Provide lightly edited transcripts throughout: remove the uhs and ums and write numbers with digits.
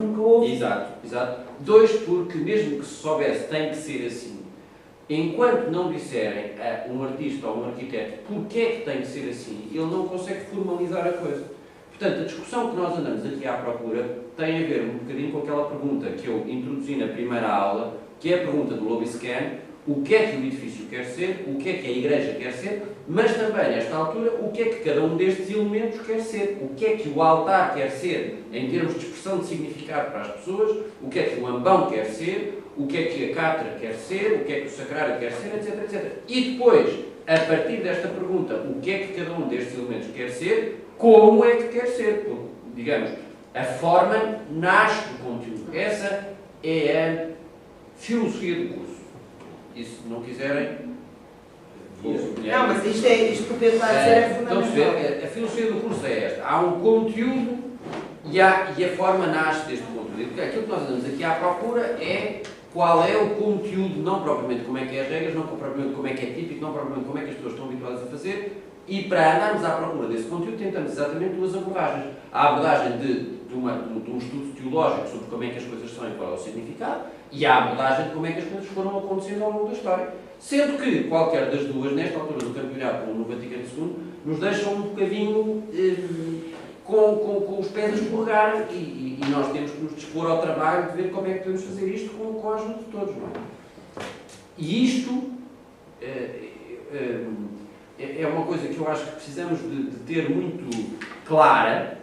nunca houve. Exato, exato. 2, porque mesmo que se soubesse tem que ser assim, enquanto não disserem a um artista ou um arquiteto porque é que tem que ser assim, ele não consegue formalizar a coisa. Portanto, a discussão que nós andamos aqui à procura tem a ver um bocadinho com aquela pergunta que eu introduzi na primeira aula, que é a pergunta do Lobiscan: o que é que o edifício quer ser, o que é que a igreja quer ser, mas também, nesta altura, o que é que cada um destes elementos quer ser, o que é que o altar quer ser, em termos de expressão de significado para as pessoas, o que é que o ambão quer ser, o que é que a cátedra quer ser, o que é que o sacrário quer ser, etc, etc. E depois, a partir desta pergunta, o que é que cada um destes elementos quer ser, como é que quer ser? Porque, digamos, a forma nasce do conteúdo. Essa é a filosofia do curso. E se não quiserem... Não, mas isto que o Pedro está a dizer é fundamental. A filosofia do curso é esta. Há um conteúdo e a forma nasce deste conteúdo. Aquilo que nós andamos aqui à procura é qual é o conteúdo, não propriamente como é que é as regras, não propriamente como é que é típico, não propriamente como é que as pessoas estão habituadas a fazer, e para andarmos à procura desse conteúdo tentamos exatamente duas abordagens. A abordagem de um estudo teológico sobre como é que as coisas são e qual é o significado, e a abordagem de como é que as coisas foram acontecendo ao longo da história. Sendo que qualquer das duas, nesta altura do campeonato, como no Vaticano II, nos deixam um bocadinho com os pés a escorregar, e nós temos que nos dispor ao trabalho de ver como é que podemos fazer isto com a ajuda de todos, não é? E isto é uma coisa que eu acho que precisamos de ter muito clara,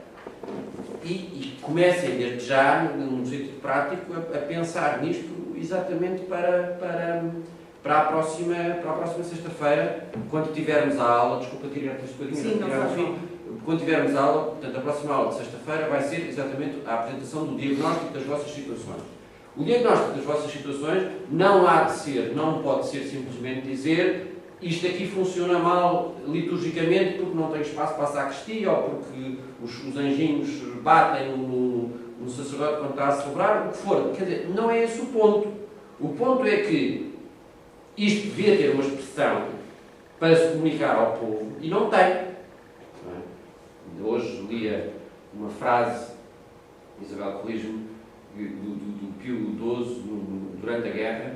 e comecem desde já, num sentido prático, a pensar nisto exatamente para a próxima sexta-feira, quando tivermos a aula. Desculpa tirar-te este bocadinho. Quando tivermos a aula, portanto, a próxima aula de sexta-feira vai ser exatamente a apresentação do diagnóstico das vossas situações. O diagnóstico das vossas situações não pode ser simplesmente dizer: isto aqui funciona mal liturgicamente porque não tem espaço para a sacristia, ou porque os anjinhos batem no sacerdote quando está a celebrar, o que for. Quer dizer, não é esse o ponto. O ponto é que isto devia ter uma expressão para se comunicar ao povo, e não tem. Hoje lia uma frase, Isabel corrige-me, do Pio XII, durante a guerra,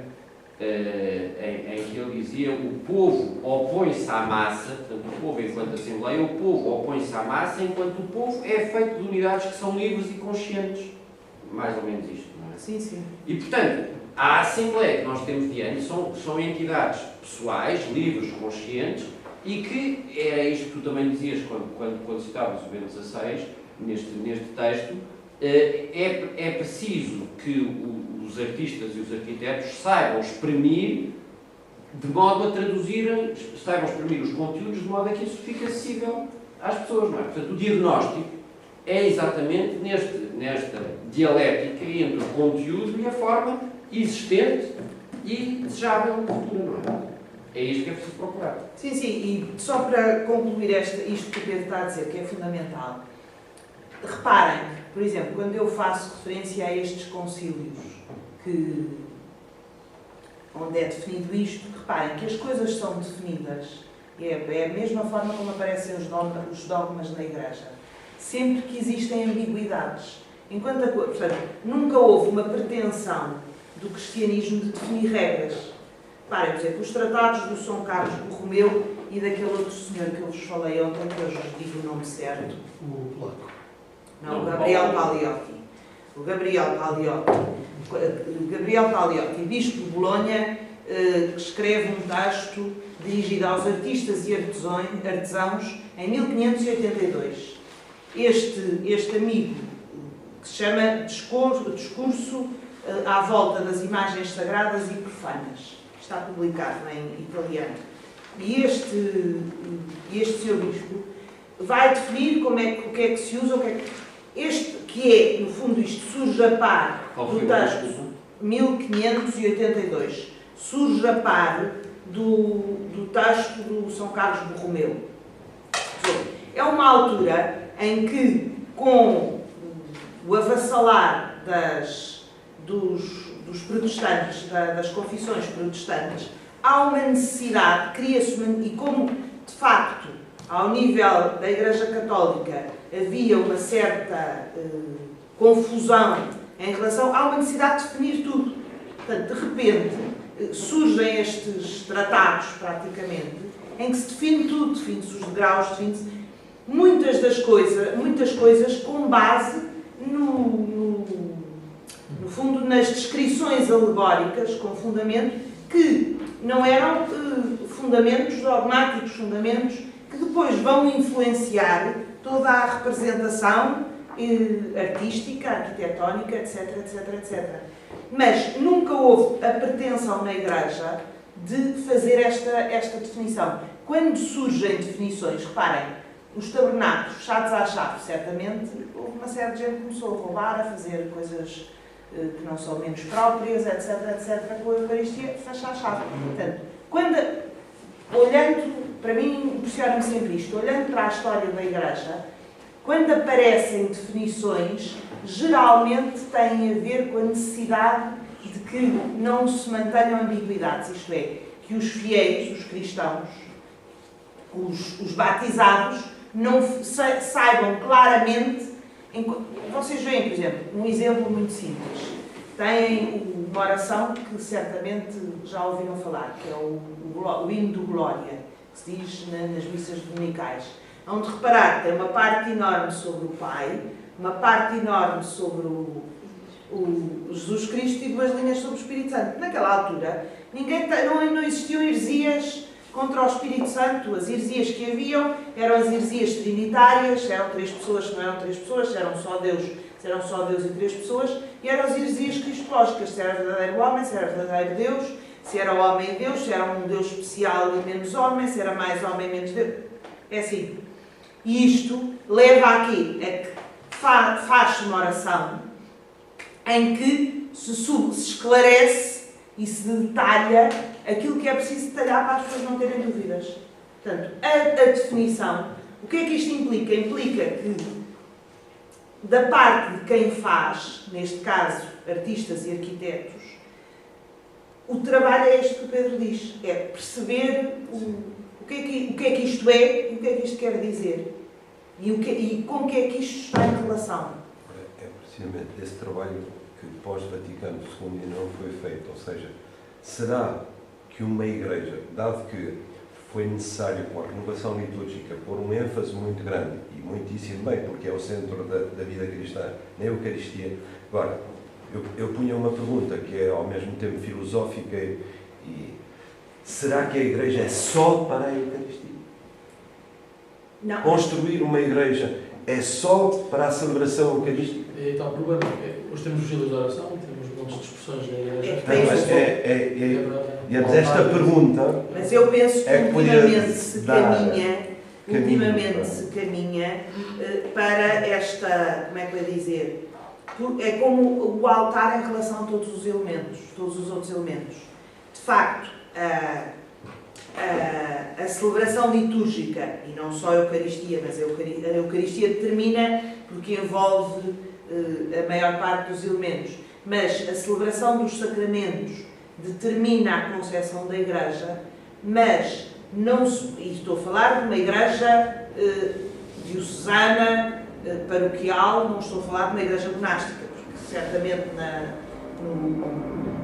em que ele dizia: o povo opõe-se à massa, portanto, o povo enquanto Assembleia, o povo opõe-se à massa enquanto o povo é feito de unidades que são livres e conscientes. Mais ou menos isto, não é? Sim, sim. E, portanto, a Assembleia que nós temos diante são entidades pessoais, livres, conscientes, e que era isto que tu também dizias quando citavas o Bento XVI, neste texto. É preciso que os artistas e os arquitetos saibam exprimir de modo a traduzirem, saibam exprimir os conteúdos de modo a que isso fique acessível às pessoas, não é? Portanto, o diagnóstico é exatamente nesta dialética entre o conteúdo e a forma existente e desejável no futuro, não é? É isto que é preciso procurar. Sim, sim, e só para concluir isto que o Pedro está a dizer, que é fundamental, reparem, por exemplo, quando eu faço referência a estes concílios, onde é definido isto, reparem que as coisas são definidas, é a mesma forma como aparecem os dogmas na Igreja, sempre que existem ambiguidades. Portanto, nunca houve uma pretensão do cristianismo de definir regras. Reparem, por exemplo, os tratados do São Carlos Borromeu e daquele outro senhor que eu vos falei ontem, que eu já digo o nome certo. O polaco. Não, o Gabriel Pagliocchi. O Gabriel Pagliocchi, bispo de Bolonha, que escreve um texto dirigido aos artistas e artesãos em 1582. Este amigo, que se chama Discurso à volta das imagens sagradas e profanas, está publicado em italiano. E este senhor bispo vai definir o que é que se usa, no fundo, isto surge a par do texto 1582, surge a par do texto do São Carlos Borromeu. É uma altura em que, com o avassalar dos protestantes, das confissões protestantes, há uma necessidade, cria-se e como, de facto, ao nível da Igreja Católica havia uma certa confusão em relação... Há uma necessidade de definir tudo. Portanto, de repente, surgem estes tratados, praticamente, em que se define tudo, define-se os degraus, define-se muitas coisas com base no fundo, nas descrições alegóricas, com fundamento, que não eram fundamentos dogmáticos, fundamentos que depois vão influenciar toda a representação artística, arquitetónica, etc, etc, etc. Mas nunca houve a pretensão na Igreja de fazer esta definição. Quando surgem definições, reparem, os tabernáculos fechados à chave, certamente, houve uma série de gente que começou a roubar, a fazer coisas que não são menos próprias, etc, etc, com a Eucaristia, fecha à chave. Portanto, olhando, para mim, impressiona-me sempre isto, olhando para a história da Igreja, quando aparecem definições, geralmente têm a ver com a necessidade de que não se mantenham ambiguidades, isto é, que os fiéis, os cristãos, os batizados, não saibam claramente. Vocês veem, por exemplo, um exemplo muito simples. Tem uma oração que certamente já ouviram falar, que é o hino do Glória, que se diz nas missas dominicais. Onde reparar, tem uma parte enorme sobre o Pai, uma parte enorme sobre o Jesus Cristo e 2 linhas sobre o Espírito Santo. Naquela altura, não existiam heresias contra o Espírito Santo. As heresias que haviam eram as heresias trinitárias, se eram 3 pessoas, se não eram 3 pessoas, se eram só Deus e 3 pessoas, e eram as heresias cristológicas, se era verdadeiro homem, se era verdadeiro Deus, se era homem e Deus, se era um Deus especial e menos homem, se era mais homem e menos Deus. É assim. E isto leva aqui a que faz-se uma oração em que se esclarece e se detalha aquilo que é preciso detalhar para as pessoas não terem dúvidas. Portanto, a definição, o que é que isto implica? Implica que, da parte de quem faz, neste caso, artistas e arquitetos, o trabalho é este que o Pedro diz, é perceber o que é que isto é e o que é que isto quer dizer. E com o que é que isto está em relação. É precisamente esse trabalho que pós-Vaticano II ainda não foi feito. Ou seja, será que uma igreja, dado que foi necessário com a renovação litúrgica pôr um ênfase muito grande, e muitíssimo bem, porque é o centro da vida cristã, na Eucaristia. Agora, eu punha uma pergunta que é ao mesmo tempo filosófica e será que a igreja é só para a Eucaristia? Não. Construir uma igreja é só para a celebração eucarística? É tal problema. Hoje temos os filhos de oração, temos montes de expressões na igreja. Mas esta pergunta... Mas eu penso que ultimamente se caminha caminha para esta, como é que eu ia dizer, é como o altar em relação a todos os outros elementos. De facto, a celebração litúrgica, e não só a Eucaristia, mas a Eucaristia determina porque envolve a maior parte dos elementos, mas a celebração dos sacramentos determina a concepção da Igreja, mas não e estou a falar de uma Igreja diocesana, paroquial, não estou a falar de uma Igreja monástica, porque certamente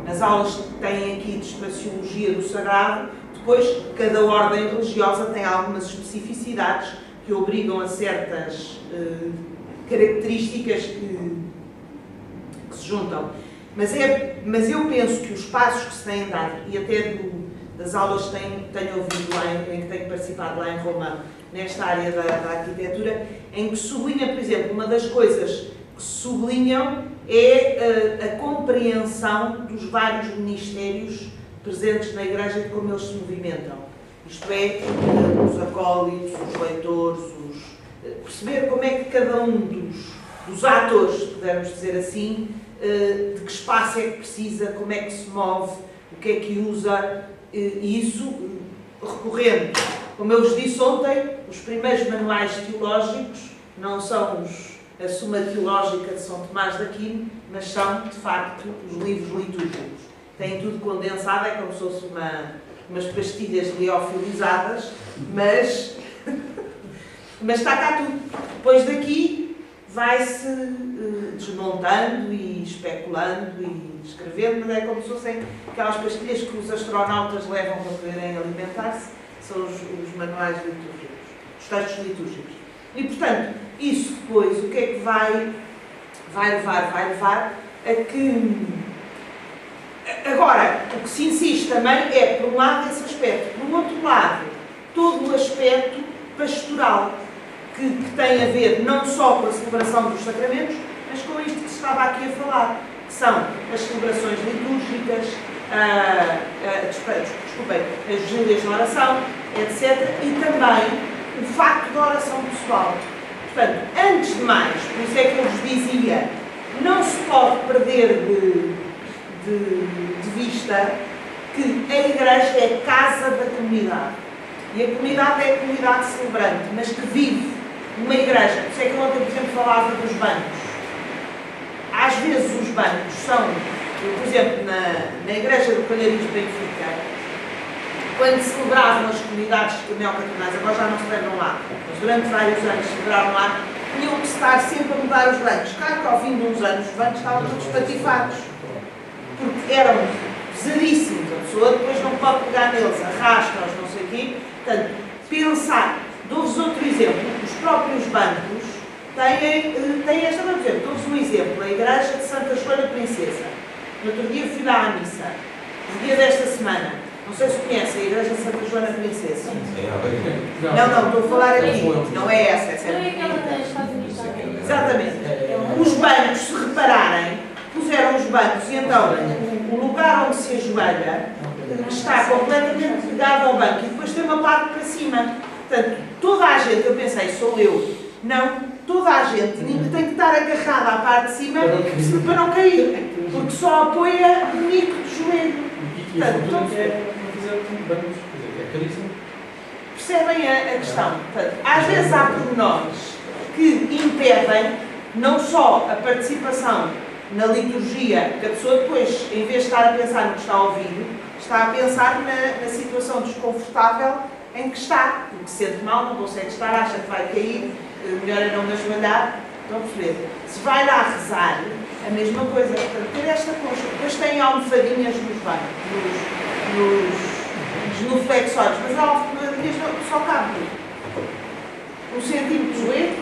nas aulas que têm aqui de espaciologia do Sagrado, depois cada ordem religiosa tem algumas especificidades que obrigam a certas características que se juntam. Mas eu penso que os passos que se têm dado, e até das aulas que tenho ouvido lá, em que tenho participado lá em Roma, nesta área da arquitetura, em que sublinha, por exemplo, uma das coisas que sublinham é a compreensão dos vários ministérios presentes na Igreja e como eles se movimentam. Isto é, os acólitos, os leitores, perceber como é que cada um dos atores, se pudermos dizer assim, de que espaço é que precisa, como é que se move, o que é que usa, e isso recorrendo, como eu vos disse ontem, os primeiros manuais teológicos não são a Suma Teológica de São Tomás de Aquino, mas são, de facto, os livros litúrgicos. Têm tudo condensado, é como se fosse umas pastilhas liofilizadas, mas está cá tudo. Depois daqui vai-se desmontando e especulando e escrevendo, mas é como se fossem aquelas pastilhas que os astronautas levam para poderem alimentar-se, são os manuais litúrgicos, os textos litúrgicos. E, portanto, isso depois, o que é que vai levar? Vai levar a que... Agora, o que se insiste também é, por um lado, esse aspecto. Por outro lado, todo o aspecto pastoral, que tem a ver não só com a celebração dos sacramentos, mas com isto que se estava aqui a falar, que são as celebrações litúrgicas, desculpem, as vigílias de oração, etc. E também o facto da oração pessoal. Portanto, antes de mais, por isso é que eu vos dizia, não se pode perder de vista que a Igreja é a casa da comunidade. E a comunidade é a comunidade celebrante, mas que vive numa igreja. Por isso é que ontem, por exemplo, falava dos bancos. Às vezes os bancos são, por exemplo, na Igreja do Calhariz de Benfica, quando celebravam as comunidades neocatequinais, agora já não celebram lá, mas durante vários anos celebraram lá, tinham que estar sempre a mudar os bancos. Claro que ao fim de uns anos os bancos estavam todos patifados, porque eram pesadíssimos, a pessoa depois não pode pegar neles, arrasta-os, não sei o quê. Portanto, pensar. Dou-vos outro exemplo. Os próprios bancos têm esta, por exemplo, dou-vos um exemplo. A Igreja de Santa Joana Princesa. No outro dia fui lá à missa. No dia desta semana. Não sei se conhecem a Igreja de Santa Joana Princesa. Não, estou a falar aqui. Não é essa é a exatamente. Os bancos, se repararem, puseram os bancos e então o lugar onde se ajoelha está completamente ligado ao banco e depois tem uma parte para cima. Portanto, toda a gente, eu pensei, sou eu. Não, toda a gente tem que estar agarrada à parte de cima para não cair, porque só apoia o nico do joelho. Portanto, percebem a questão? Portanto, às vezes há pormenores que impedem não só a participação na liturgia, que a pessoa depois, em vez de estar a pensar no que está a ouvir, está a pensar na situação desconfortável em que está, porque se sente mal, não consegue estar, acha que vai cair, melhor é não me ajoelhar. Estão a perceber? Se vai lá rezar, a mesma coisa. Portanto, ter esta consciência. Depois tem almofadinhas nos bancos, nos genuflexórios, mas a almofadinhas só cabe 1 centímetro de joelho.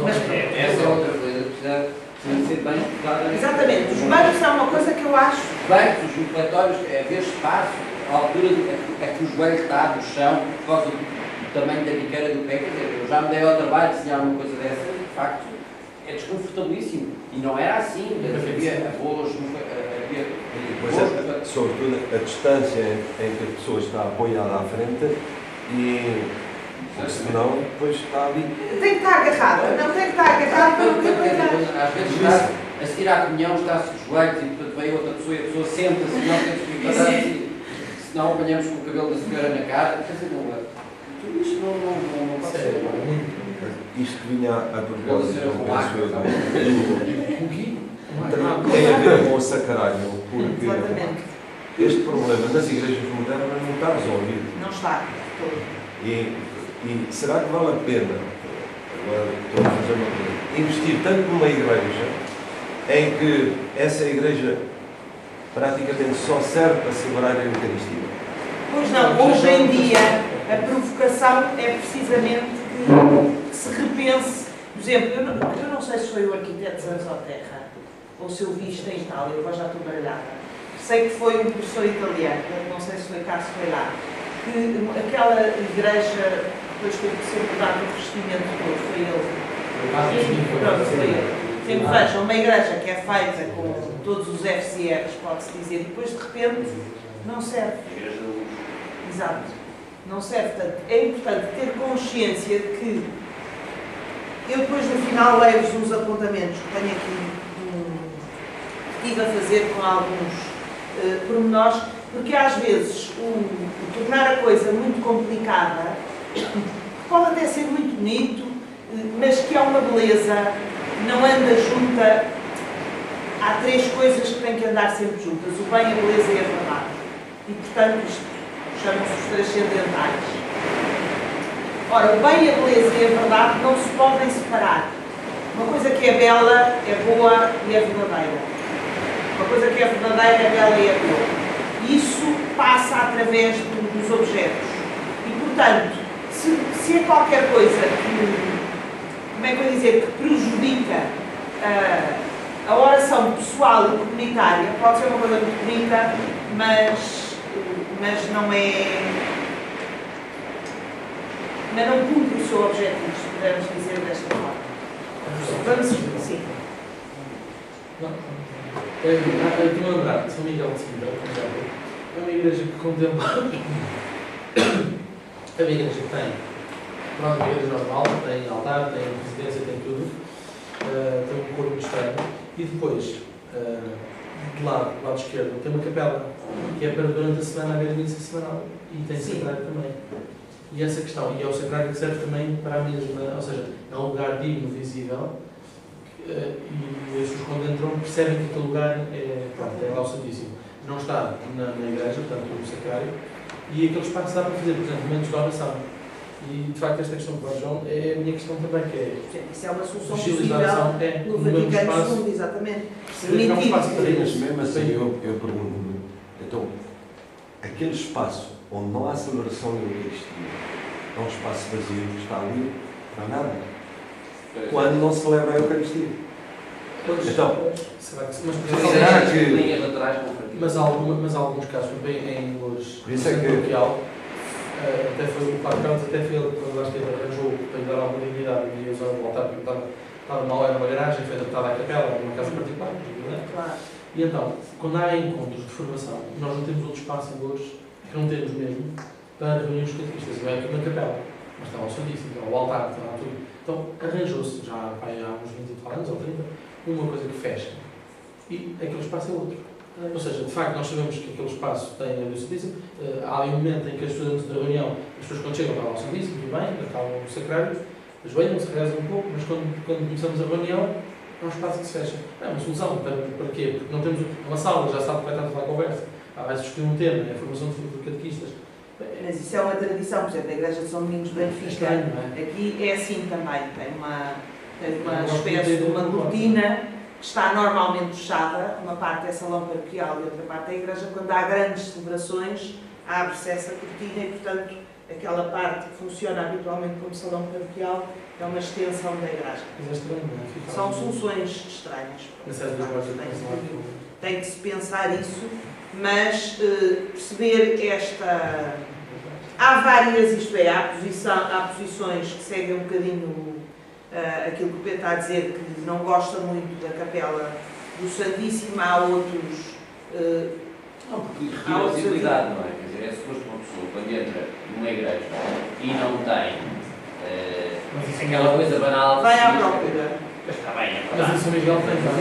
Mas essa é outra coisa, precisa ser bem estudada. Exatamente. Os bancos é uma coisa que eu acho. Os bancos, os refletórios, é ver espaço, a altura a que o joelho está do chão, por causa do tamanho da biqueira do pé. Quer dizer, eu já me dei ao trabalho de desenhar uma coisa dessa, de facto, é desconfortabilíssimo. E não era assim. Havia boas. Sobretudo a distância em que a pessoa está apoiada à frente e. Senão, depois está ali. Tem que estar agarrada, não tem que estar agarrada para não cair. Às vezes está a seguir à comunhão, está-se de joelhos e portanto vem outra pessoa e a pessoa senta-se e nós temos que preparar assim. Senão apanhamos com o cabelo da senhora na cara. Quer dizer, não é. Tudo isto não pode ser. Isto vinha a propósito Tem a ver com o sacrário, porque exatamente. este problema nas igrejas modernas não está resolvido. Não está. E será que vale a pena, agora estou a fazer uma pergunta, investir tanto numa igreja em que essa igreja praticamente só serve para celebrar a Eucaristia? Pois não, hoje em dia a provocação é precisamente que se repense. Por exemplo, eu não sei se foi o arquiteto Zanzoterra ou se eu vi isto em Itália, eu agora já estou baralhada. Sei que foi um professor italiano, não sei se foi cá, se foi lá, que aquela igreja depois teve que ser mudado o revestimento todo, foi ele. Pronto, foi ele. Sempre vejam, uma igreja que é feita com todos os FCRs, pode-se dizer, e depois de repente não serve. Exato. Não serve. Portanto, é importante ter consciência de que eu depois no final levo-vos uns apontamentos que tenho aqui, que estive a fazer com alguns pormenores, porque às vezes o tornar a coisa muito complicada pode até ser muito bonito, mas que é uma beleza, não anda junta. Há 3 coisas que têm que andar sempre juntas: o bem, a beleza e a verdade. E portanto isto chamam-se os transcendentais. Ora, o bem, a beleza e a verdade não se podem separar. Uma coisa que é bela é boa e é verdadeira. Uma coisa que é verdadeira é bela e é boa. Isso passa através dos objetos. E, portanto, se é qualquer coisa que, como é que eu ia dizer, que prejudica a oração pessoal e comunitária, pode ser uma coisa muito bonita, mas não é... Mas não cumpre o seu objetivo, se pudermos dizer desta forma. Vamos, sim. Estou a lembrar de São Miguel de Sintra, é uma igreja que contempla. É uma igreja que tem, pronto, uma igreja normal, tem altar, tem residência, tem tudo, tem um corpo estranho, e depois, do lado esquerdo, tem uma capela, que é para durante a semana haver missa semanal, e tem sacrário também. E essa questão, e é o sacrário que serve também para a mesma, ou seja, é um lugar digno, visível, e as pessoas quando entram percebem que aquele lugar é lá o Santíssimo. Não está na igreja, portanto, no sacrário, e aquele espaço dá para fazer, por exemplo, momentos de oração. E, de facto, esta questão que o João é a minha questão também, que é... Isso é uma solução possível no Vaticano II, exatamente. É um espaço para Mas isso. mesmo assim, eu pergunto-me, então, aquele espaço onde não há celebração da Eucaristia, é um espaço vazio que está ali, não há nada. Quando não se celebra a Eucaristia. Então, será que... será que... linhas laterais com Mas há alguns casos, também em Lourdes, Por isso é que... paroquial, até foi o Padre Carlos, até foi ele que arranjou para lhe dar alguma dignidade e ia usar o altar, porque estava mal, era uma garagem, foi adaptada à capela, era uma casa particular, não é? Claro. E então, quando há encontros de formação, nós não temos outro espaço em Lourdes, que não temos mesmo, para reunir os catequistas, não é aqui uma capela, mas está ao Santíssimo, está ao altar, está lá tudo. Então, arranjou-se, já há uns 20 anos ou 30, uma coisa que fecha. E aquele espaço é outro. Ou seja, de facto, nós sabemos que aquele espaço tem a luz Santíssima. Há ali um momento em que as pessoas antes da reunião, as pessoas quando chegam estão ao Santíssimo, tudo bem, estão no sacrário, ajoelham-se, rezam um pouco, mas quando começamos a reunião, é um espaço que se fecha. É uma solução. Para quê? Porque não temos uma sala, já sabe que vai estar toda a conversa. Vai-se discutir um tema, é a formação de catequistas. Mas isso é uma tradição, por exemplo, da Igreja de São Domingos Benfica. Aqui é assim também. Tem uma espécie de uma cortina que está normalmente fechada, uma parte é salão paroquial e outra parte é a igreja. Quando há grandes celebrações, abre-se essa cortina e, portanto, aquela parte que funciona habitualmente como salão paroquial é uma extensão da igreja. São soluções estranhas. Tem que se pensar isso, mas perceber esta... Há várias, isto é, há posições que seguem um bocadinho aquilo que o Pedro está a dizer, que não gosta muito da capela do Santíssimo, há outros... não, porque retira a visibilidade, não é? Quer dizer, é suposto uma pessoa, quando entra numa igreja e não tem aquela coisa banal... Vai à procura. Está bem, é Mas verdade. isso o Miguel tem. Mas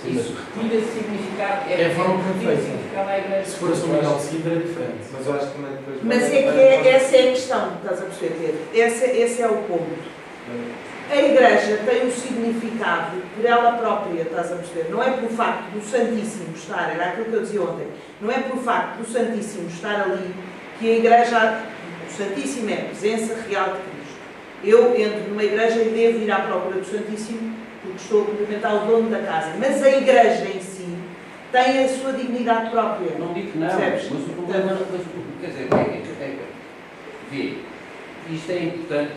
isso retira significado. É a forma como retira feita. significado à igreja. Se for a São Miguel de Sintra é diferente. Mas eu acho que também depois... Mas é que essa é a questão, estás a perceber, Pedro? Esse é o ponto. A Igreja tem um significado por ela própria, estás a perceber? Não é pelo facto do Santíssimo estar, era aquilo que eu dizia ontem, não é pelo facto do Santíssimo estar ali que a Igreja, o Santíssimo é a presença real de Cristo. Eu entro numa igreja e devo ir à procura do Santíssimo porque estou a cumprimentar o dono da casa, mas a Igreja em si tem a sua dignidade própria. Não digo que não, Percebes? mas o problema, quer dizer, vê, isto é importante,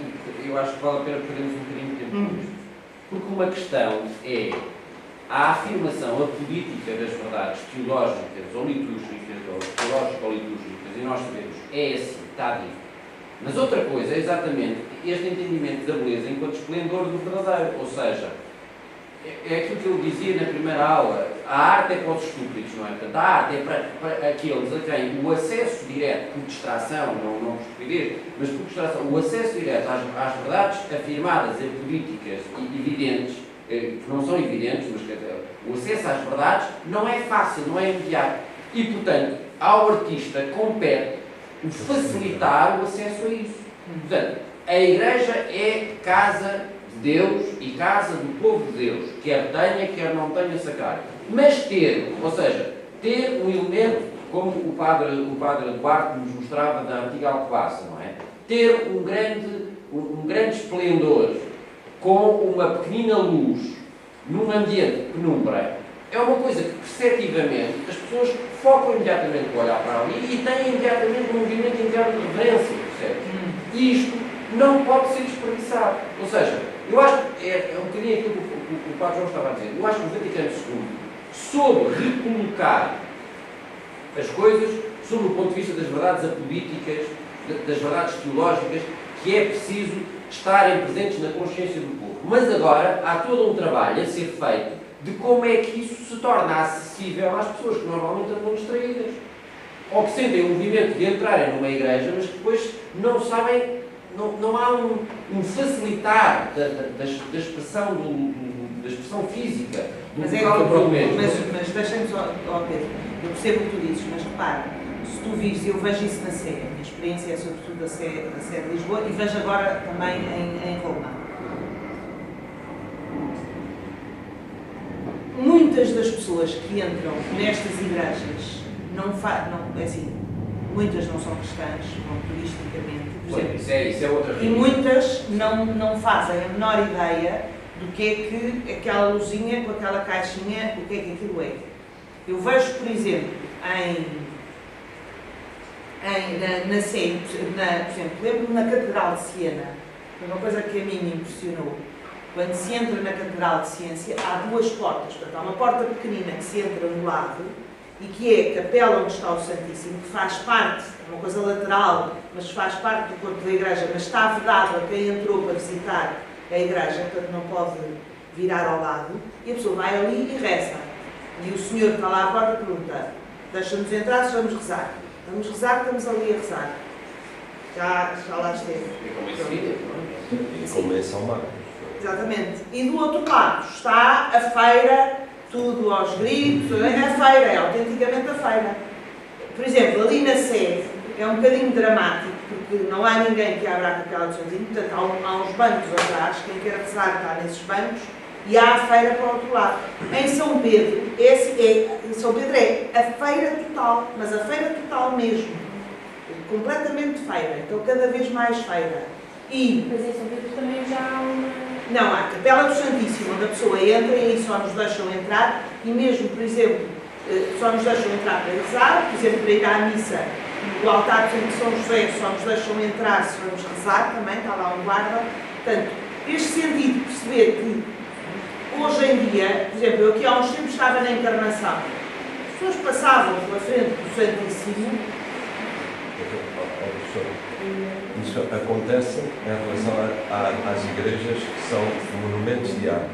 eu acho que vale a pena perdermos um bocadinho de tempo com isto. Porque uma questão é a afirmação, a política das verdades teológicas ou litúrgicas, ou teológicas ou litúrgicas, e nós sabemos, é assim, está dito. Mas outra coisa é exatamente este entendimento da beleza enquanto esplendor do verdadeiro, ou seja, é aquilo que eu dizia na primeira aula, a arte é para os estúpidos, não é? Portanto, a arte é para aqueles a quem o acesso direto por distração, não por estupidez, mas por distração, o acesso direto às verdades afirmadas em políticas evidentes, que não são evidentes, mas quer dizer, o acesso às verdades não é fácil, não é imediato. E, portanto, ao artista compete o facilitar o acesso a isso. Portanto, a Igreja é casa de Deus e casa do povo de Deus, quer tenha, quer não tenha sacrário. Mas ter, ou seja, ter um elemento, como o padre Duarte nos mostrava da antiga Alcobaça, não é? Ter um grande esplendor com uma pequenina luz, num ambiente de penumbra, é uma coisa que, perceptivamente, as pessoas focam imediatamente o olhar para ali e têm imediatamente um movimento interno de reverência, percebe? E isto não pode ser desperdiçado. Ou seja, eu acho que é um bocadinho aquilo que o Padre João estava a dizer. Eu acho que o Vaticano II soube recolocar as coisas sob o ponto de vista das verdades apolíticas, das verdades teológicas, que é preciso estarem presentes na consciência do povo. Mas agora há todo um trabalho a ser feito de como é que isso se torna acessível às pessoas que normalmente andam distraídas. Ou que sentem o movimento de entrarem numa igreja, mas que depois não sabem, não há um facilitar da expressão, da expressão física, do local do momento. Mas deixa-me só, Pedro, eu percebo o que tu dizes, mas repara, se tu vires, eu vejo isso na Sé, a minha experiência é sobretudo da Sé de Lisboa e vejo agora também em Roma. Muitas das pessoas que entram nestas igrejas é assim, muitas não são cristãs, vão turisticamente, por exemplo, isso é outra e muitas não fazem a menor ideia do que é que aquela luzinha com aquela caixinha, o que é que aquilo é. Eu vejo, por exemplo, na Sé, por exemplo, lembro-me na Catedral de Siena, uma coisa que a mim me impressionou. Quando se entra na Catedral de Ciência, há duas portas. Portanto, há uma porta pequenina que se entra no lado e que é a capela onde está o Santíssimo, que faz parte, é uma coisa lateral, mas faz parte do corpo da igreja, mas está vedado a quem entrou para visitar a igreja, portanto não pode virar ao lado, e a pessoa vai ali e reza. E o senhor que está lá à porta pergunta: deixa-nos entrar se vamos rezar? Vamos rezar, estamos ali a rezar. Já lá esteve. E começa ao mar. Exatamente. E do outro lado está a feira, tudo aos gritos, é a feira, é autenticamente a feira. Por exemplo, ali na Sé é um bocadinho dramático, porque não há ninguém que abra a capela do Santíssimo, portanto há uns bancos atrás, quem quer rezar está nesses bancos, e há a feira para o outro lado. Em São Pedro, São Pedro é a feira total, mas a feira total mesmo, completamente feira, então cada vez mais feira. Mas em São Pedro também já há uma... Não, há a Capela do Santíssimo, onde a pessoa entra e aí só nos deixam entrar, e mesmo, por exemplo, só nos deixam entrar para rezar, por exemplo, para ir à missa, no altar de São José só nos deixam entrar se vamos rezar também, está lá um guarda. Portanto, este sentido de perceber que hoje em dia, por exemplo, eu aqui há uns tempos estava na Encarnação, as pessoas passavam pela frente do Santíssimo. Isso acontece em relação às igrejas que são monumentos de arte.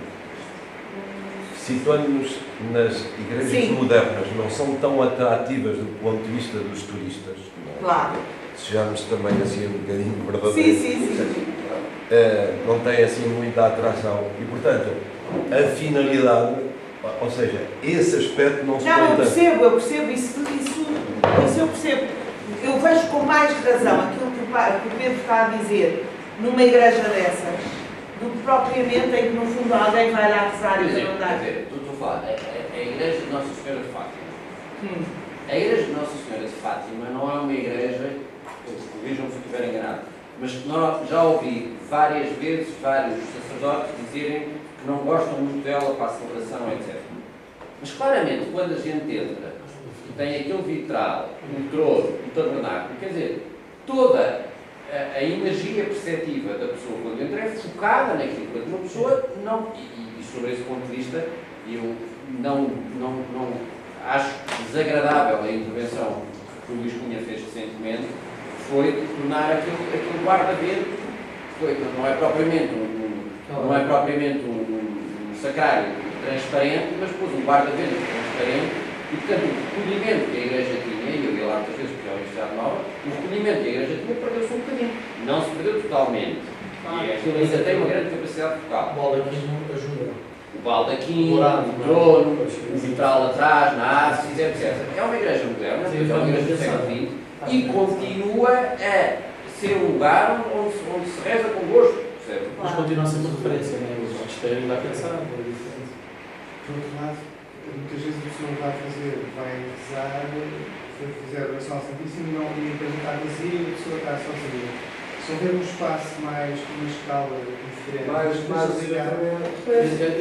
Situando-nos nas igrejas modernas, não são tão atrativas do ponto de vista dos turistas. Não? Claro. Sejamos também assim um bocadinho verdadeiros. Sim. Não tem assim muita atração. E, portanto, a finalidade, ou seja, esse aspecto não se põe tanto. Eu percebo, isso eu percebo. Eu vejo com mais razão aquilo que o Pedro está a dizer numa igreja dessas, do que propriamente em que, no fundo, alguém vai lá rezar e perguntar. Estou a falar, a igreja de Nossa Senhora de Fátima. A igreja de Nossa Senhora de Fátima não é uma igreja, corrijam-me se eu estiver enganado, mas já ouvi várias vezes vários sacerdotes dizerem que não gostam muito dela para a celebração, etc. Mas claramente, quando a gente entra, tem aquele vitral, o trono, o tabernáculo, quer dizer, toda a energia perceptiva da pessoa quando entra é focada naquilo. Quando uma pessoa não, e sobre esse ponto de vista, eu não acho desagradável a intervenção que o Luís Cunha fez recentemente, foi de tornar aquele guarda-vento, não é propriamente um sacrário transparente, mas pôs um guarda-vento transparente. E, portanto, o recolhimento que a Igreja tinha, e eu ia lá muitas vezes porque é uma universidade nova, o recolhimento que a Igreja tinha perdeu-se um bocadinho. Não se perdeu totalmente. E aquilo ainda tem uma grande capacidade focal. O baldaquinho ajuda. O baldaquinho, o trono, o vitral atrás, na ábside, etc. É uma igreja moderna, é uma igreja do século XX, e continua a ser um lugar onde se reza com gosto. Mas continua a ser uma referência, não é? Os magistério ainda a pensar, é diferente. Por outro lado, muitas vezes a pessoa vai rezar, fizer a oração ao Santíssimo e depois está vazia e a pessoa está sozinha. Se houver um espaço mais, uma escala diferente, mais ligado,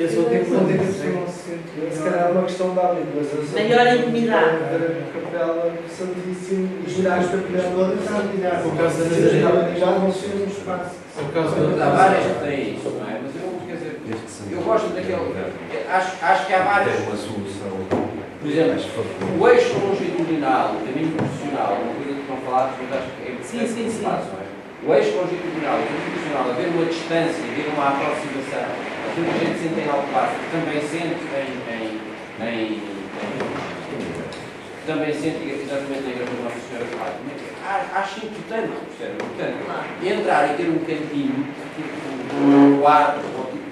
Esse é o tempo não de tem que não se sente se calhar é uma questão de hábito, mas eu sei Maior que intimidade. a capela do Santíssimo e girar as capelas todas está ligado. Por causa da Nazaré. Já não ser um espaço. Por causa Há várias que têm isso, não é? Mas eu não quer dizer. Eu gosto daquele. Acho que há várias. É uma solução. Por exemplo, o eixo longitudinal, o caminho profissional, uma coisa que não falados, mas acho que é importante Sim. que faço, não é? O eixo longitudinal, o caminho profissional, haver uma distância, haver uma aproximação, aquilo que a gente sente em Alcobaça, também sente também sente exatamente na Igreja de Nossa Senhora de Fátima. Acho importante, percebe? Portanto, entrar e ter um cantinho, tipo um quarto, ou tipo,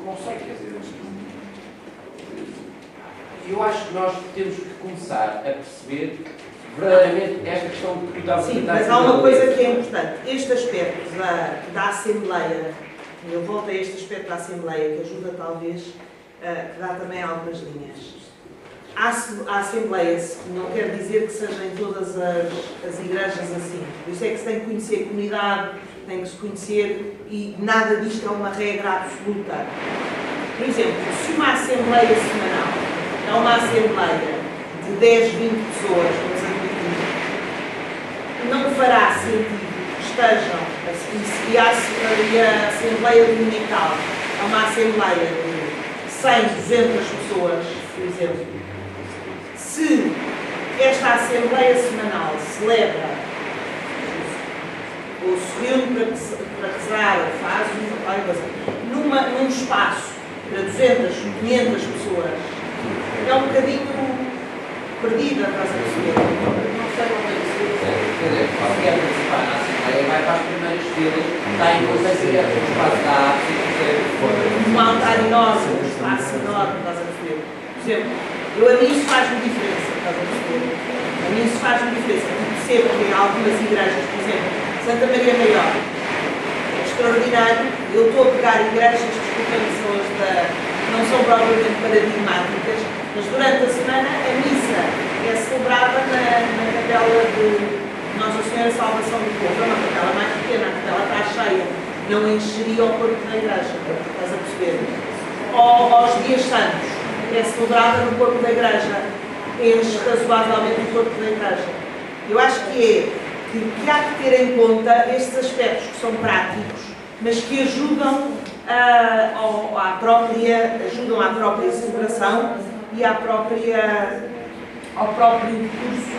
não sei, quer dizer. Eu acho que nós temos que começar a perceber verdadeiramente esta questão que tu estavas a Sim, tentar mas há uma dizer. coisa que é importante. Este aspecto da Assembleia, eu volto a este aspecto da Assembleia, que ajuda talvez, que dá também algumas linhas. A Assembleia não quer dizer que seja em todas as igrejas assim. Por isso é que se tem que conhecer a comunidade, tem que se conhecer, e nada disto é uma regra absoluta. Por exemplo, se uma Assembleia semanal é uma Assembleia de 10, 20 pessoas, não fará sentido que estejam, e a Assembleia Dominical é uma Assembleia de 100, 200 pessoas, por exemplo. Se esta Assembleia semanal celebra ou se reúne para rezar ou faz uma coisa num espaço para 200, 500 pessoas, é um bocadinho perdida, estás a perceber? Não sei como é que se diz. Quer dizer, se quer participar na Assembleia, vai para as primeiras filas, está em contato direto no espaço da arte, Um altar enorme, um espaço enorme, estás a perceber? Por exemplo, a mim isso faz-me diferença, estás a perceber? A mim isso faz-me diferença. Eu percebo que em algumas igrejas, por exemplo, Santa Maria Maior, é extraordinário. Eu estou a pegar igrejas, desculpem-me, não são propriamente paradigmáticas, mas durante a semana a missa é celebrada na capela de Nossa Senhora Salvação do Povo. É uma capela mais pequena, a capela está cheia, não encheria o corpo da igreja, estás a perceber? Ou aos dias santos, é celebrada no corpo da igreja, enche razoavelmente o corpo da igreja. Eu acho que há que ter em conta estes aspectos que são práticos, mas que ajudam à própria celebração e ao próprio curso,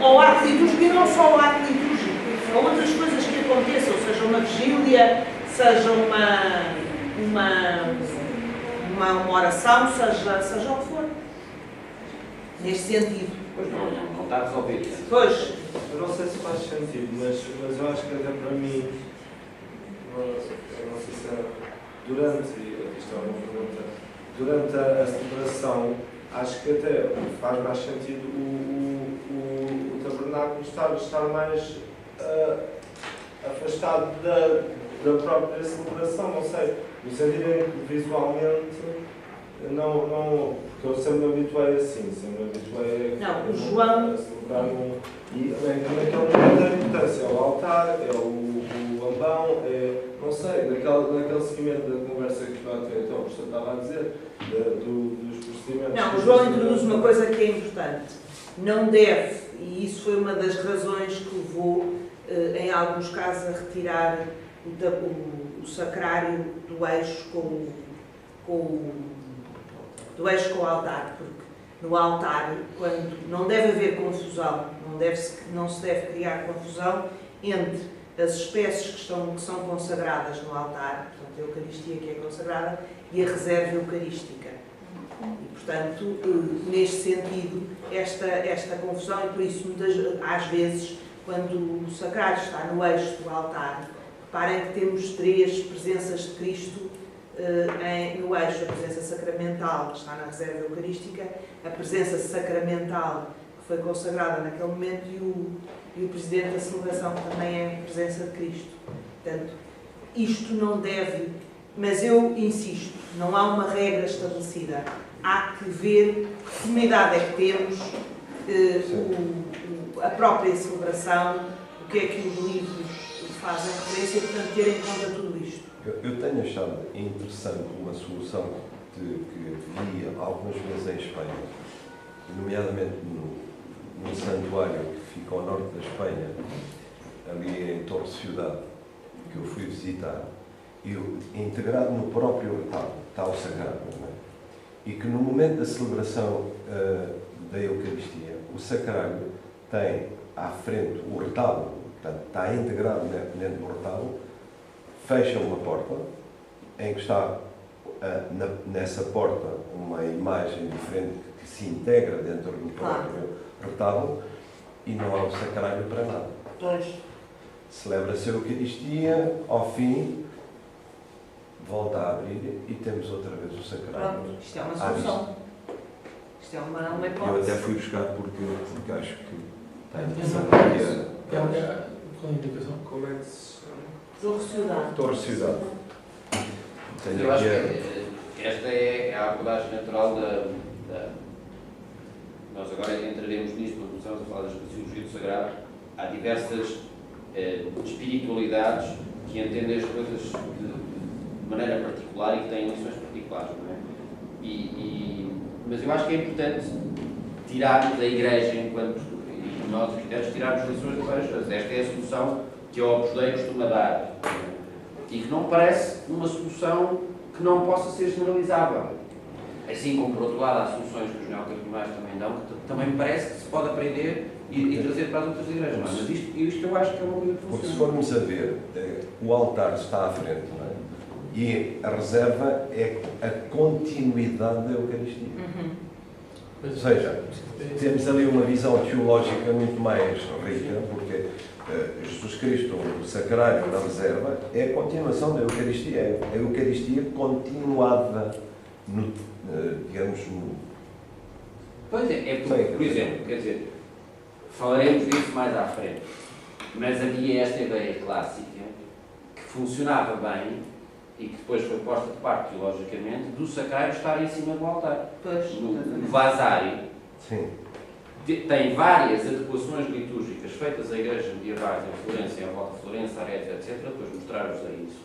ao ato litúrgico, e não só ao ato litúrgico, a outras coisas que aconteçam, seja uma vigília, seja uma oração, seja o que for. Neste sentido. Pois não está resolvido. Pois. Eu não sei se faz sentido, mas eu acho que até para mim, eu não sei se é durante, isto é uma pergunta, durante a celebração, acho que até faz mais sentido o tabernáculo estar mais afastado da própria celebração, não sei, no sentido em que visualmente porque eu sempre me habituei assim, Não, o João... a celebrar e naquele momento a importância é o altar, é o ambão, não sei, naquele seguimento da conversa que então, o professor estava a dizer, dos procedimentos... Não, o João introduz uma coisa que é importante. Não deve, e isso foi uma das razões que levou, em alguns casos, a retirar o sacrário do eixo do eixo com o altar, porque no altar, quando não deve haver confusão, não se deve criar confusão entre as espécies que são consagradas no altar, portanto a Eucaristia que é consagrada, e a reserva eucarística. E, portanto, neste sentido, esta confusão, e por isso, às vezes, quando o sacrário está no eixo do altar, reparem que temos 3 presenças de Cristo no eixo: a presença sacramental, que está na reserva eucarística, a presença sacramental, que foi consagrada naquele momento, e o Presidente da celebração, que também é a presença de Cristo. Portanto, isto não deve, mas eu insisto, não há uma regra estabelecida. Há que ver que comunidade é que temos, a própria celebração, o que é que os livros fazem referência e, portanto, ter em conta tudo isto. Eu tenho achado interessante uma solução que vi algumas vezes em Espanha, nomeadamente no santuário que fica ao norte da Espanha, ali em Torre Ciudad, que eu fui visitar, e integrado no próprio retábulo, está o sagrado, não é? E que no momento da celebração da Eucaristia, o sacrário tem à frente o retábulo, portanto, está integrado dentro do retábulo, fecha uma porta, em que está nessa porta uma imagem diferente que se integra dentro do próprio retábulo, e não há o sacrário para nada. Pois. Celebra-se a Eucaristia, ao fim, volta a abrir e temos outra vez o sacrário. Pronto, isto é uma solução. Isto é uma hipótese. Eu até fui buscar porque acho que está interessante. Qual interessante. é a indicação? Como é que se chama? Torre Ciudad. Torre Ciudad. Tenho Eu acho aqui que esta é a abordagem natural da. Nós agora entraremos nisto, quando começamos a falar da especiologia do sagrado. Há diversas espiritualidades que entendem as coisas de maneira particular e que têm lições particulares, não é? Mas eu acho que é importante tirarmos da Igreja, enquanto e nós arquitetos, tirarmos lições de várias coisas. Esta é a solução que a Opus Dei costuma dar e que não parece uma solução que não possa ser generalizável. Assim como, por outro lado, há soluções que os neocardinais também dão, que também me parece que se pode aprender e trazer para as outras igrejas. Não é? Mas isto eu acho que é uma coisa que funciona. Porque se formos a ver, o altar está à frente, não é? E a reserva é a continuidade da Eucaristia. Ou seja, temos ali uma visão teológica muito mais rica, porque Jesus Cristo, o sacrário na reserva, é a continuação da Eucaristia. É a Eucaristia continuada, digamos, no... Pois é, por exemplo, quer dizer, falaremos disso mais à frente, mas havia esta ideia clássica que funcionava bem e que depois foi posta de parte teologicamente, do sacrário estar em cima do altar. Pois, No vasário. Sim. Tem várias adequações litúrgicas feitas a igrejas medievais em Florença, em volta de Florença, Arezzo, etc., depois mostrar-vos a isso,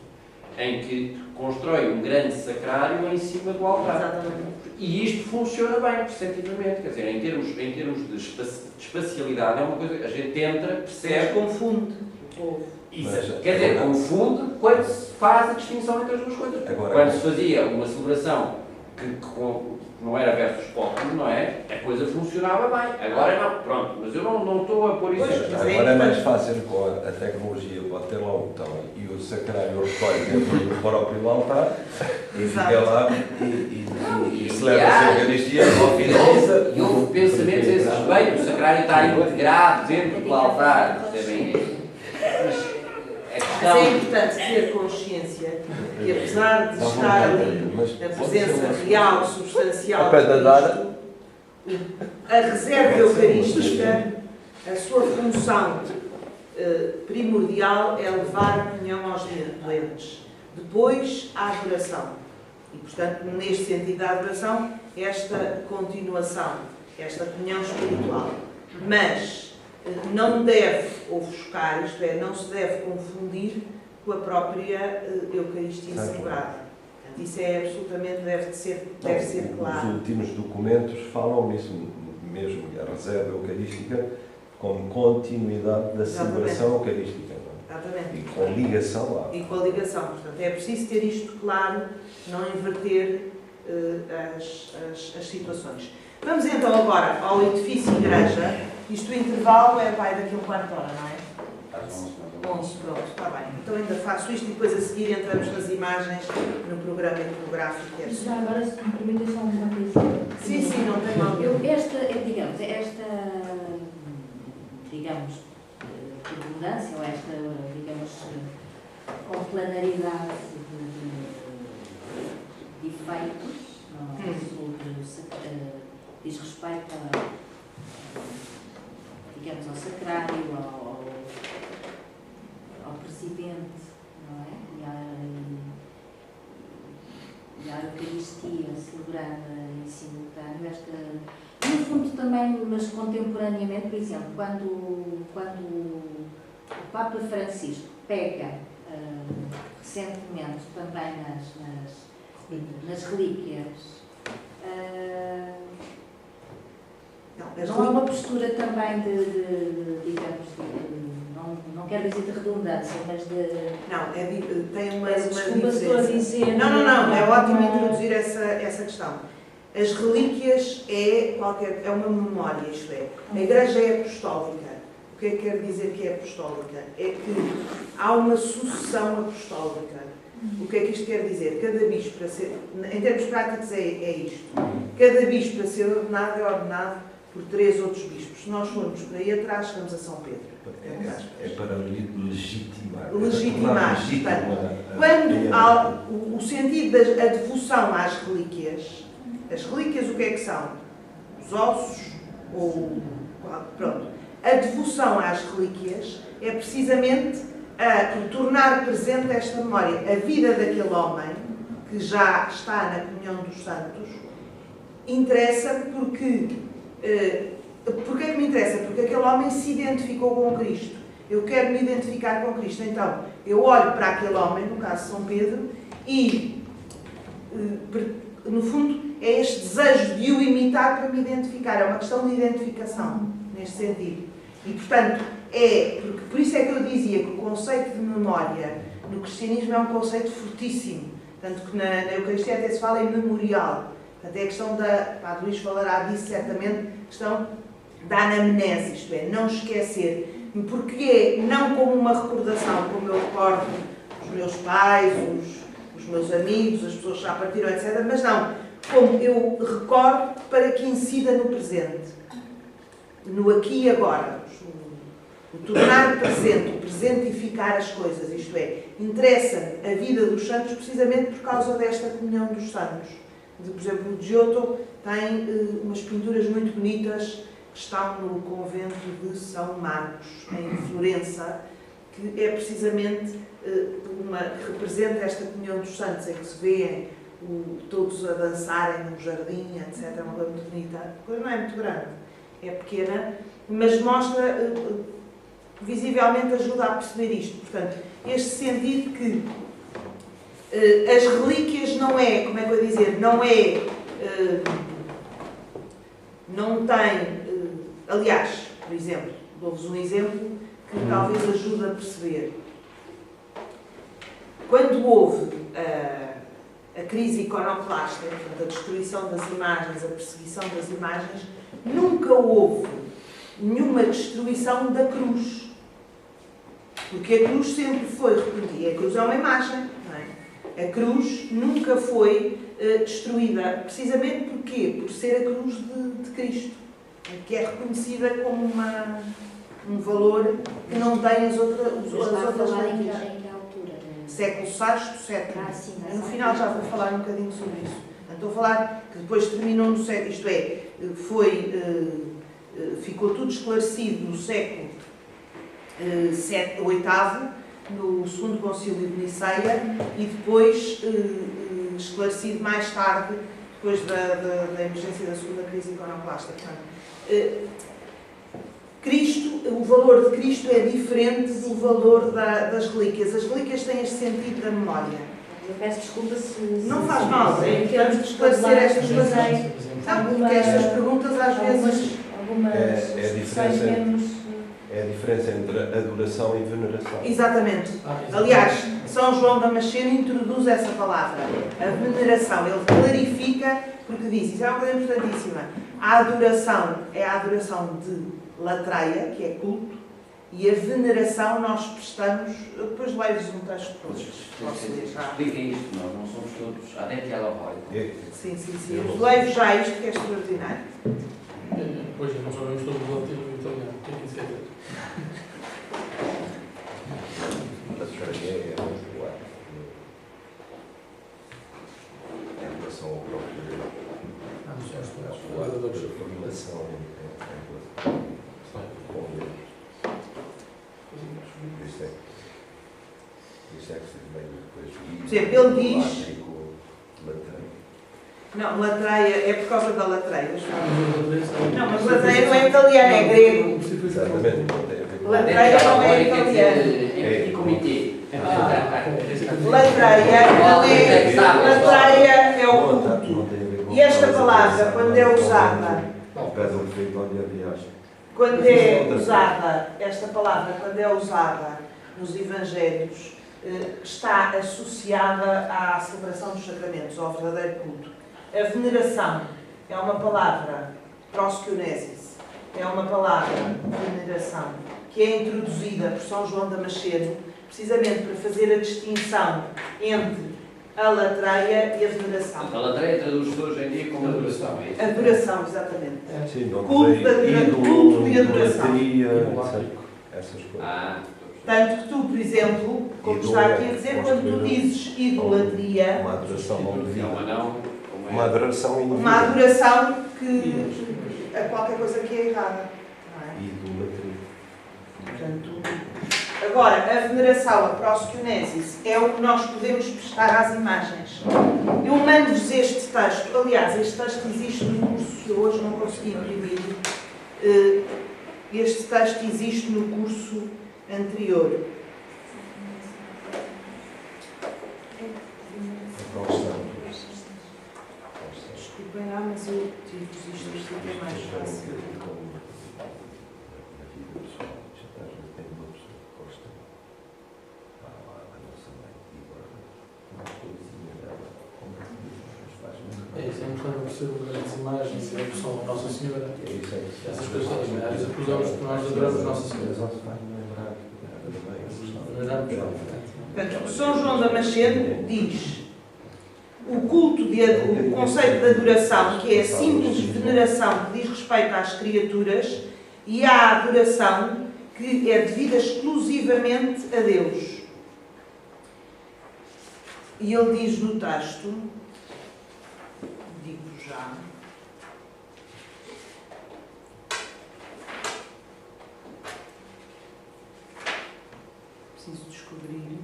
em que constrói um grande sacrário em cima do altar. Exatamente. E isto funciona bem, perceptivamente. Quer dizer, em termos de espacialidade, é uma coisa que a gente entra, Mas percebe. confunde o povo. Quer dizer, confunde quando se faz a distinção entre as duas coisas. Agora, Quando se fazia uma celebração que não era versus póstumo, não é? A coisa funcionava bem. Agora não, pronto. Mas eu não estou a pôr isso Pois, aqui. mas Agora é mais fácil com a tecnologia, pode ter lá um botão e o sacrário recolhe dentro do próprio altar e fica lá e celebra-se a Eucaristia ao finaliza. E houve pensamentos a esse respeito. O sacrário está integrado dentro do altar. Percebem? Mas a Mas questão... é importante ter consciência que, apesar de estar ali a presença real, substancial de Cristo, a reserva eucarística, a sua função primordial é levar a comunhão aos doentes. Depois, a adoração. E, portanto, neste sentido da adoração, esta continuação, esta comunhão espiritual. Mas não deve ofuscar, isto é, não se deve confundir com a própria Eucaristia celebrada. Isso é absolutamente, deve ser claro. Os últimos documentos falam nisso mesmo, a reserva eucarística como continuidade da celebração eucarística. Não é? Exatamente. E com ligação lá. E com a ligação. Portanto, é preciso ter isto claro, não inverter as situações. Vamos então agora ao edifício igreja. Isto o intervalo é vai daqui a um quarto de hora, não é? 11, pronto, está bem. Então ainda faço isto e depois a seguir entramos nas imagens no programa etnográfico. Já agora, se me permitem só uma coisa. Sim, não tem mal. Digamos, por mudança, ou esta, digamos, complanaridade de efeitos, diz respeito digamos, ao sacrário, ao presidente, não é? E à Eucaristia celebrada em simultâneo, no fundo também, mas contemporaneamente, por exemplo, quando o Papa Francisco pega recentemente também nas relíquias. Não há uma postura também digamos, não quero dizer de redundância, mas de... Não, tem uma Desculpa se diferença. estou a dizer... Não, é ótimo introduzir essa questão. As relíquias é uma memória, isto é. A Igreja é apostólica. O que é que quer dizer que é apostólica? É que há uma sucessão apostólica. O que é que isto quer dizer? Cada bispo, para ser, em termos práticos, é isto. Cada bispo, para ser ordenado, é ordenado por 3 outros bispos. Se nós formos por aí atrás, chegamos a São Pedro. É para legitimar. Legitimar. Quando há o sentido da devoção às relíquias, as relíquias o que é que são? Os ossos, ou... Pronto. A devoção às relíquias é precisamente tornar presente esta memória. A vida daquele homem, que já está na comunhão dos santos, interessa porque... Porquê é que me interessa? Porque aquele homem se identificou com Cristo. Eu quero me identificar com Cristo. Então, eu olho para aquele homem, no caso de São Pedro, e, no fundo, é este desejo de o imitar para me identificar. É uma questão de identificação, neste sentido. E, portanto, por isso é que eu dizia que o conceito de memória no cristianismo é um conceito fortíssimo. Tanto que na Eucaristia até se fala em memorial. Portanto, é a questão da... Luís falará disso certamente, a questão da anamnese, isto é, não esquecer. Porque não como uma recordação, como eu recordo os meus pais, os meus amigos, as pessoas que já partiram, etc. Mas não, como eu recordo para que incida no presente, no aqui e agora. O tornar presente, o presentificar as coisas, isto é, interessa a vida dos santos precisamente por causa desta comunhão dos santos. Por exemplo, o Giotto tem umas pinturas muito bonitas que estão no convento de São Marcos, em Florença, que é precisamente que representa esta comunhão dos santos, em que se vêem todos a dançarem no jardim, etc. É uma coisa muito bonita. A coisa não é muito grande, é pequena, mas mostra, visivelmente ajuda a perceber isto. Portanto, este sentido que as relíquias não é, como é que eu ia dizer, não tem, aliás, por exemplo, dou-vos um exemplo que talvez ajude a perceber. Quando houve a crise iconoclasta, portanto, a destruição das imagens, a perseguição das imagens, nunca houve nenhuma destruição da cruz. Porque a cruz sempre foi reprodutiva. E a cruz é uma imagem, não é? A cruz nunca foi destruída, precisamente porquê? Por ser a cruz de Cristo, que é reconhecida como um valor que não tem as outras relíquias. Século VI, VII. No final já vou falar um bocadinho sobre isso. Estou a falar que depois terminou no século, isto é, ficou tudo esclarecido no século VIII, no segundo concílio de Niceia, e depois esclarecido mais tarde, depois da emergência da segunda crise iconoclasta. O valor de Cristo é diferente do valor das relíquias. As relíquias têm este sentido da memória. Eu peço desculpa se... Não faz mal, temos de esclarecer estas questões. Porque estas perguntas às vezes... É a diferença entre adoração e veneração. Exatamente. Aliás, São João Damasceno introduz essa palavra. A veneração, ele clarifica, porque diz, isso é uma coisa importantíssima, a adoração é a adoração de latreia, que é culto, e a veneração nós prestamos... Depois leio-vos um texto para vocês. Expliquem isto, nós não somos todos adeptos à lógica. Sim. Leio-vos já isto, que é extraordinário. Pois é, nós sabemos todos o latim e o italiano. O que é que isso quer dizer? Em relação ao próprio... Não sei, a formulação Isso é que se vem depois. Por exemplo, ele diz... Não, latreia é por causa da latreia. Não, mas latreia não é italiano, é grego. Exatamente, não tem a ver Latreia não é italiano. Em comitê. Latreia é o culto. E esta palavra, quando é usada, esta palavra, quando é usada nos Evangelhos, está associada à celebração dos sacramentos, ao verdadeiro culto. A veneração é uma palavra, proskunesis, é uma palavra, veneração, que é introduzida por São João Damasceno, precisamente para fazer a distinção entre a latreia e a veneração. A latreia traduz-se hoje em dia como adoração, é isso? Adoração, exatamente. Sim, Culto e adoração. Essas coisas. Tanto que tu, por exemplo, como está aqui a dizer, quando tu dizes idolatria, Uma adoração não devida. Uma adoração indevida. uma adoração que a qualquer coisa que é errada. Não é? Idolatria. Portanto, agora, a veneração, a proskunesis, é o que nós podemos prestar às imagens. Eu mando-vos este texto. Aliás, este texto existe no curso que eu hoje não consegui imprimir. Este texto existe no curso anterior. Desculpem lá, mas eu tive isto porque é mais fácil. É isso, é importante perceber as imagens e a devoção à Nossa Senhora. Essas coisas todas, às vezes acusamos que nós adoramos Nossa Senhora. Portanto, São João Damasceno diz o conceito de adoração, que é a simples veneração que diz respeito às criaturas, e a adoração que é devida exclusivamente a Deus. E ele diz no texto, digo já, preciso descobrir.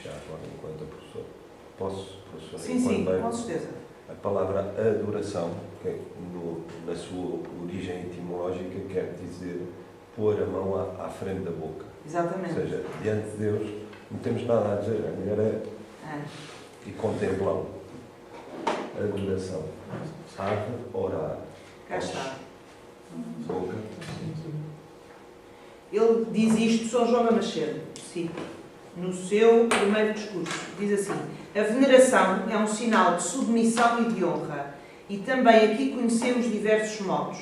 Já agora, enquanto a professora. Posso, professora? Sim, com certeza. A palavra adoração, que na sua origem etimológica quer dizer pôr a mão à frente da boca. Exatamente. Ou seja, diante de Deus não temos nada a dizer. A mulher e contemplá-lo. Adoração. Ave, orar. Cá está. Boca. Ele diz isto, São João Damasceno, cito, no seu primeiro discurso. Diz assim: a veneração é um sinal de submissão e de honra, e também aqui conhecemos diversos modos.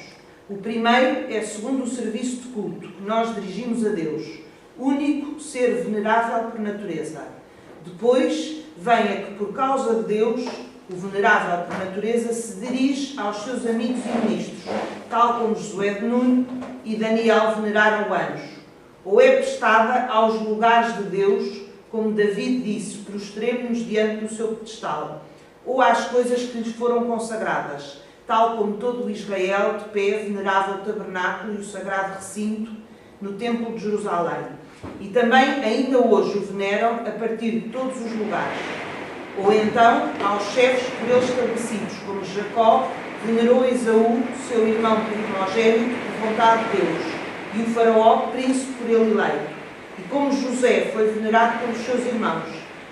O primeiro é segundo o serviço de culto que nós dirigimos a Deus, único ser venerável por natureza. Depois vem a que, por causa de Deus, o venerável por natureza se dirige aos seus amigos e ministros, tal como Josué de Nun e Daniel veneraram anjos. Ou é prestada aos lugares de Deus, como David disse, prostremo-nos diante do seu pedestal, ou às coisas que lhes foram consagradas, tal como todo o Israel de pé venerava o tabernáculo e o sagrado recinto no templo de Jerusalém. E também ainda hoje o veneram a partir de todos os lugares. Ou então aos chefes por eles estabelecidos, como Jacó venerou Esaú, seu irmão primogênito, por vontade de Deus, e o faraó, príncipe por ele eleito. E como José foi venerado pelos seus irmãos.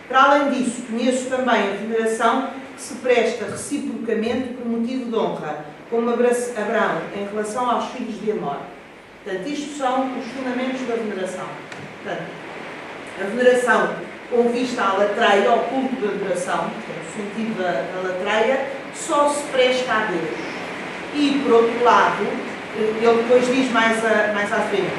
Para além disso, conheço também a veneração que se presta reciprocamente por motivo de honra, como Abraão em relação aos filhos de Amor. Portanto, isto são os fundamentos da veneração. Portanto, a veneração com vista à latreia, ao culto da adoração, no sentido da latreia, só se presta a Deus. E, por outro lado, ele depois diz mais à frente: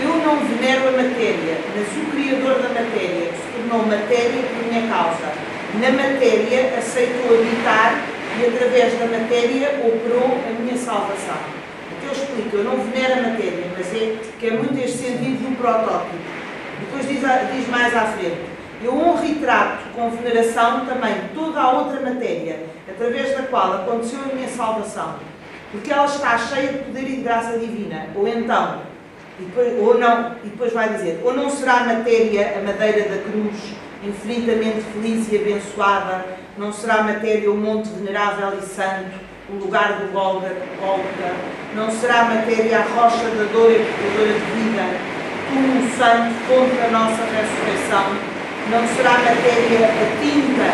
eu não venero a matéria, mas o Criador da matéria, que se tornou matéria por minha causa. Na matéria aceitou habitar e, através da matéria, operou a minha salvação. Então eu explico: eu não venero a matéria, mas que é muito este sentido do protótipo. Depois diz mais à frente: eu honro e trato com veneração também toda a outra matéria, através da qual aconteceu a minha salvação, porque ela está cheia de poder e de graça divina. Ou então, e depois vai dizer: ou não será a matéria, a madeira da cruz, infinitamente feliz e abençoada, não será a matéria o monte venerável e santo, o lugar do Gólgota, não será matéria a rocha da dor e portadora de vida, como o sangue contra a nossa ressurreição, não será matéria a tinta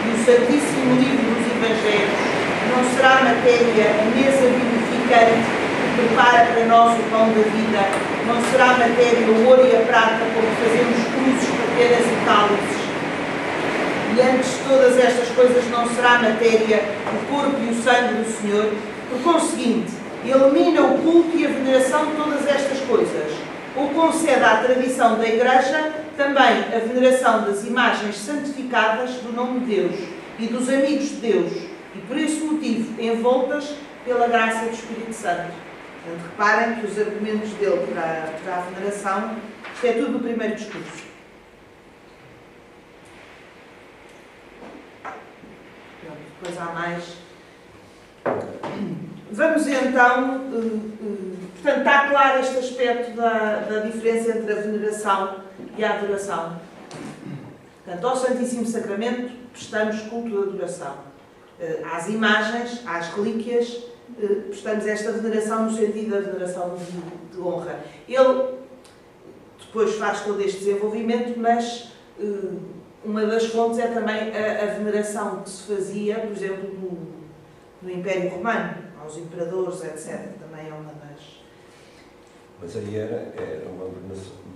e o Santíssimo Livro dos Evangelhos, não será matéria a mesa vivificante que prepara para nós o pão da vida, não será matéria o ouro e a prata como fazemos cruzes, patenas e cálices. E antes de todas estas coisas não será matéria o corpo e o sangue do Senhor, por conseguinte, elimina o culto e a veneração de todas estas coisas, ou concede à tradição da Igreja também a veneração das imagens santificadas do nome de Deus e dos amigos de Deus, e por esse motivo envoltas pela graça do Espírito Santo. Portanto, reparem que os argumentos dele para a veneração, isto é tudo do primeiro discurso. Depois há mais. Vamos então, portanto, está claro este aspecto da diferença entre a veneração e a adoração. Portanto, ao Santíssimo Sacramento prestamos culto de adoração. Às imagens, às relíquias, prestamos esta veneração no sentido da veneração de honra. Ele depois faz todo este desenvolvimento, mas uma das fontes é também a veneração que se fazia, por exemplo, no Império Romano, aos imperadores, etc. Também é uma das... Mas aí era uma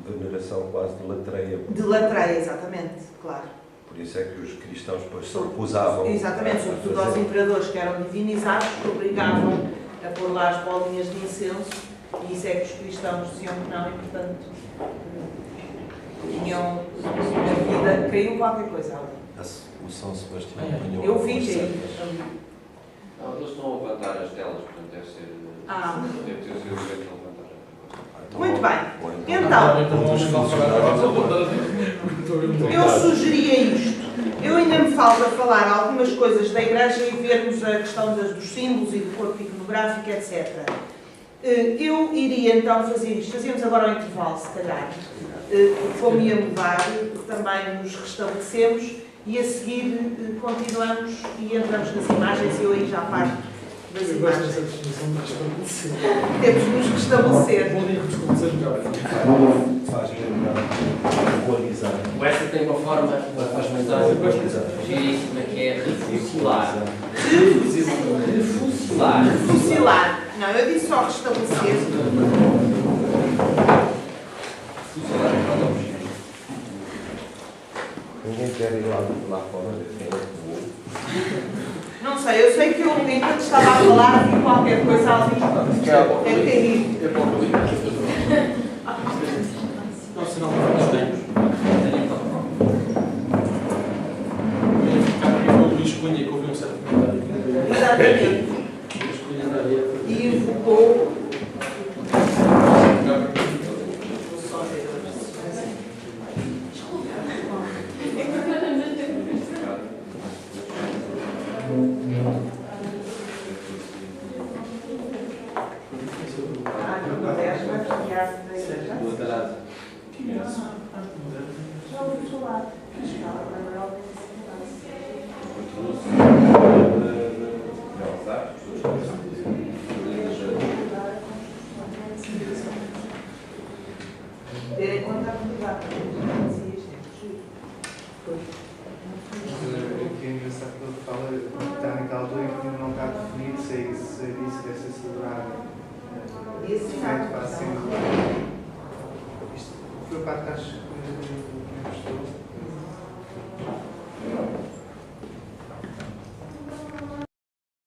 veneração quase de latreia. De latreia, exatamente, claro. Por isso é que os cristãos depois se recusavam. Exatamente, sobretudo aos imperadores que eram divinizados, que obrigavam a pôr lá as bolinhas de incenso, e isso é que os cristãos diziam que não, e portanto tinham a vida, caiu qualquer coisa ali. O São Sebastião apanhou. Eu vi que Não, eles estão a levantar as telas, portanto deve ser. Deve ter sido o jeito de levantar a coisa. Muito bem. Então, eu sugeria isto. Eu ainda me falta falar algumas coisas da Igreja e vermos a questão dos símbolos e do corpo iconográfico, etc. Eu iria então fazer isto. Fazíamos agora o intervalo, se calhar. Como ia mudar, também nos restabelecemos e a seguir continuamos e entramos nas imagens e eu aí já parto das imagens. Temos de nos restabelecer. Esta tem uma forma giríssima que é refusilar. Refusilar. Não, eu disse só restabelecer. Ninguém quer ir lá fora, quem é que voou? Não sei, eu sei que eu, enquanto estava a falar, vi qualquer coisa ali. Deve ter ido. É para o cliente. Não, senão não temos. O Luís Cunha, que ouviu um certo comentário. Exatamente. E invocou. Ter em conta a comunidade. Aqui é engraçado que ele fala que está naquela altura em que não está definido se é isso que deve ser celebrado. Esse Feito para sempre. Isto foi a parte que acho